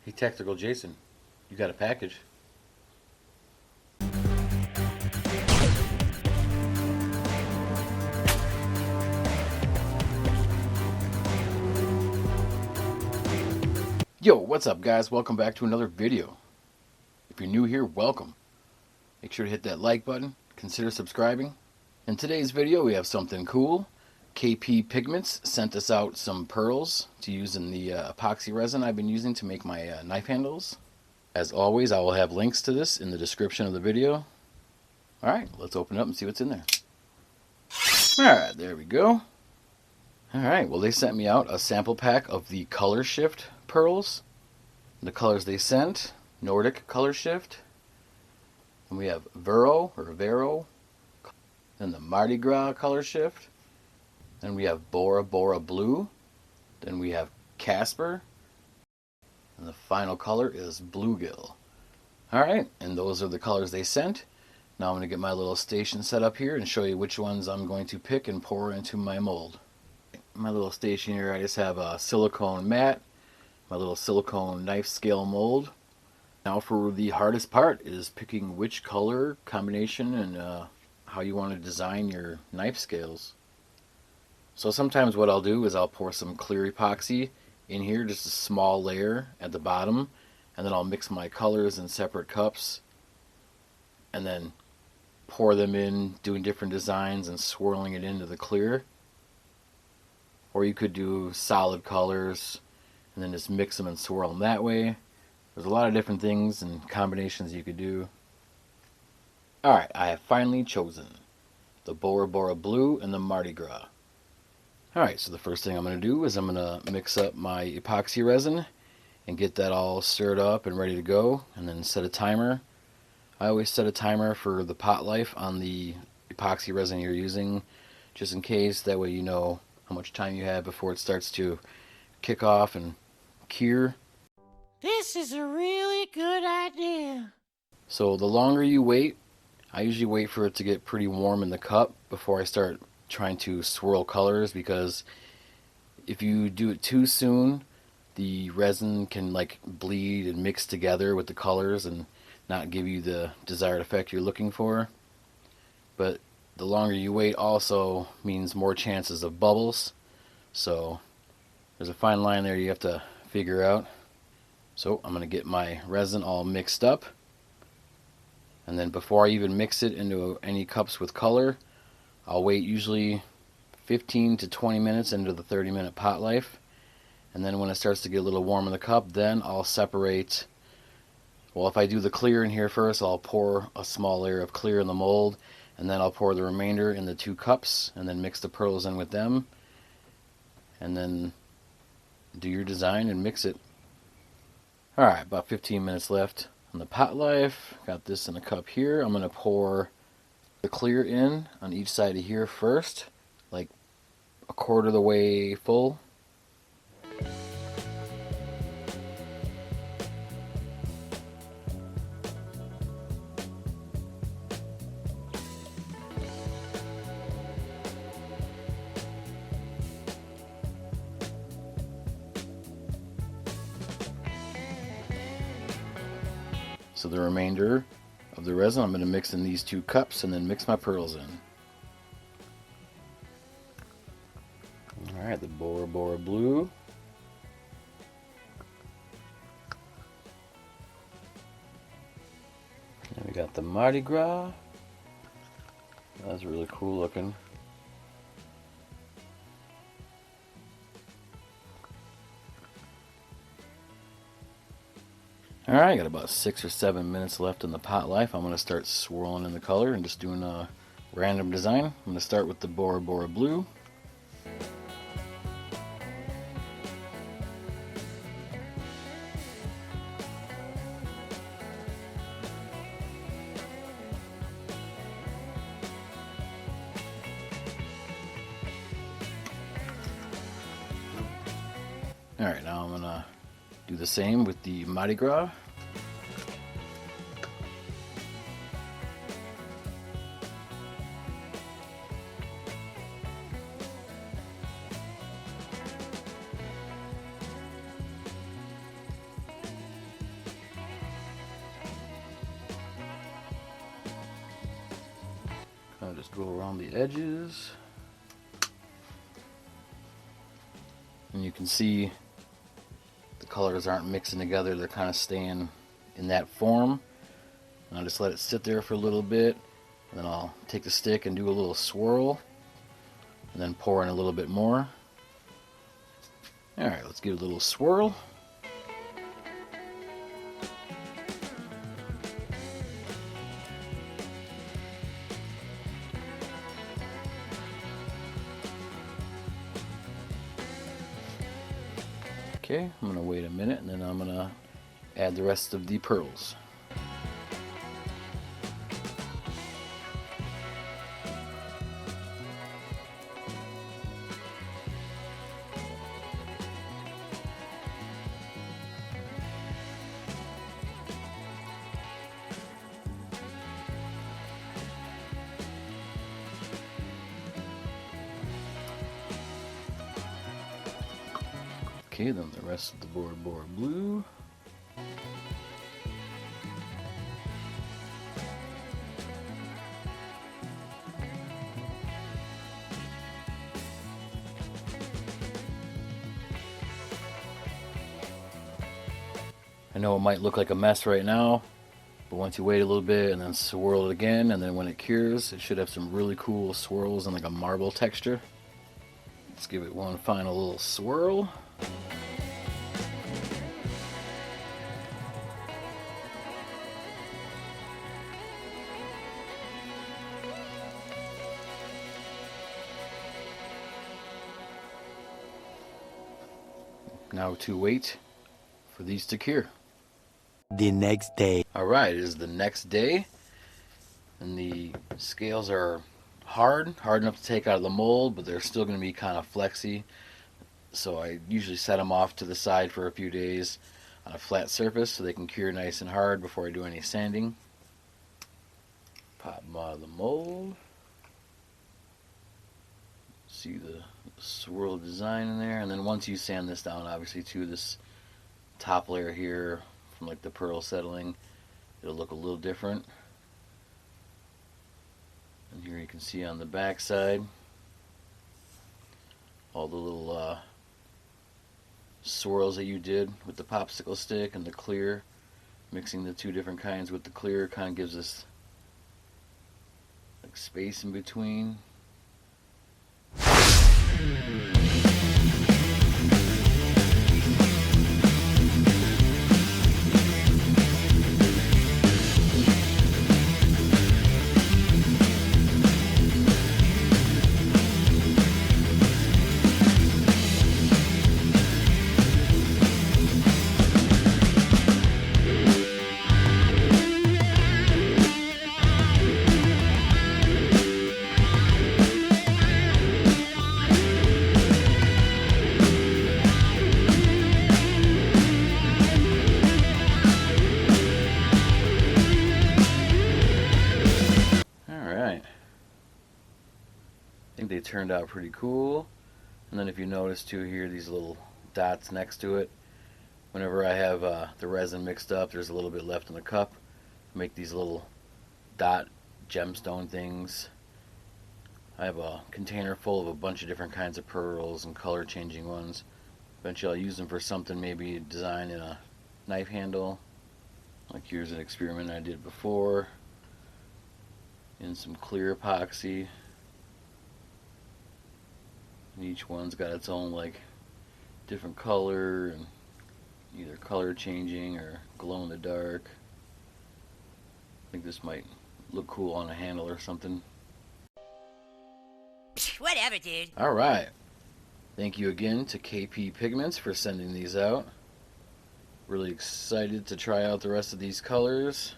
Hey, Tactical Jason, you got a package. Yo, what's up, guys? Welcome back to another video. If you're new here, welcome. Make sure to hit that like button, consider subscribing. In today's video, we have something cool. KP Pigments sent us out some pearls to use in the epoxy resin I've been using to make my knife handles. As always, I will have links to this in the description of the video. Alright, let's open it up and see what's in there. Alright, there we go. Alright, well, they sent me out a sample pack of the ColorShift pearls. The colors they sent: Nordic ColorShift, and we have Vero, then the Mardi Gras ColorShift, then we have Bora Bora Blue, then we have Casper, and the final color is Bluegill. Alright, and those are the colors they sent. Now I'm going to get my little station set up here and show you which ones I'm going to pick and pour into my mold. My little station here, I just have a silicone mat, my little silicone knife scale mold. Now for the hardest part is picking which color combination and how you want to design your knife scales. So sometimes what I'll do is I'll pour some clear epoxy in here, just a small layer at the bottom, and then I'll mix my colors in separate cups and then pour them in, doing different designs and swirling it into the clear. Or you could do solid colors and then just mix them and swirl them that way. There's a lot of different things and combinations you could do. Alright, I have finally chosen the Bora Bora Blue and the Mardi Gras. Alright, so the first thing I'm going to do is I'm going to mix up my epoxy resin and get that all stirred up and ready to go, and then set a timer. I always set a timer for the pot life on the epoxy resin you're using, just in case. That way you know how much time you have before it starts to kick off and cure. This is a really good idea. So the longer you wait, I usually wait for it to get pretty warm in the cup before I start trying to swirl colors, because if you do it too soon, the resin can like bleed and mix together with the colors and not give you the desired effect you're looking for. But the longer you wait also means more chances of bubbles. So there's a fine line there you have to figure out. So I'm going to get my resin all mixed up. And then before I even mix it into any cups with color, I'll wait usually 15 to 20 minutes into the 30-minute pot life. And then when it starts to get a little warm in the cup, then I'll separate. Well, if I do the clear in here first, I'll pour a small layer of clear in the mold, and then I'll pour the remainder in the 2 cups, and then mix the pearls in with them, and then do your design and mix it. Alright, about 15 minutes left on the pot life. Got this in a cup here. I'm going to pour the clear in on each side of here first, like a quarter of the way full. So the remainder of the resin I'm going to mix in these 2 cups and then mix my pearls in. Alright, the Bora Bora Blue. And we got the Mardi Gras. That's really cool looking. Alright, got about 6 or 7 minutes left in the pot life. I'm going to start swirling in the color and just doing a random design. I'm going to start with the Bora Bora Blue. Alright, now I'm going to do the same with the Mardi Gras. Just go around the edges. And you can see the colors aren't mixing together, they're kind of staying in that form. And I'll just let it sit there for a little bit, and then I'll take the stick and do a little swirl, and then pour in a little bit more. Alright, let's give it a little swirl. Okay, I'm going to wait a minute and then I'm going to add the rest of the pearls. Okay, then the rest of the board blue. I know it might look like a mess right now, but once you wait a little bit and then swirl it again, and then when it cures, it should have some really cool swirls and like a marble texture. Let's give it one final little swirl. Now to wait for these to cure. The next day. Alright, it is the next day, and the scales are hard enough to take out of the mold, but they're still going to be kind of flexy. So I usually set them off to the side for a few days on a flat surface so they can cure nice and hard before I do any sanding. Pop them out of the mold. See the swirl design in there, and then once you sand this down, obviously too, this top layer here from like the pearl settling, it'll look a little different. And here you can see on the back side all the little swirls that you did with the popsicle stick and the clear. Mixing the two different kinds with the clear kind of gives us like space in between. They turned out pretty cool. And then if you notice too here, these little dots next to it, whenever I have the resin mixed up, there's a little bit left in the cup. I make these little dot gemstone things. I have a container full of a bunch of different kinds of pearls and color changing ones. Eventually I'll use them for something, maybe design in a knife handle. Like here's an experiment I did before in some clear epoxy. And each one's got its own like different color and either color changing or glow in the dark. I think this might look cool on a handle or something. Whatever, dude. Alright. Thank you again to KP Pigments for sending these out. Really excited to try out the rest of these colors.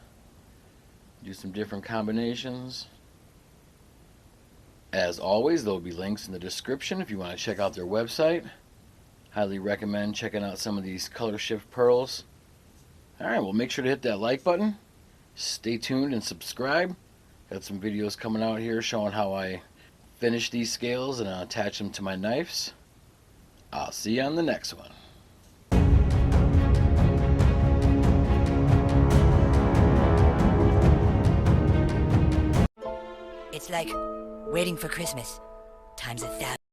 Do some different combinations. As always, there will be links in the description if you want to check out their website. Highly recommend checking out some of these ColorShift pearls. Alright, well make sure to hit that like button. Stay tuned and subscribe. Got some videos coming out here showing how I finish these scales and attach them to my knives. I'll see you on the next one. It's It's like waiting for Christmas times 1,000.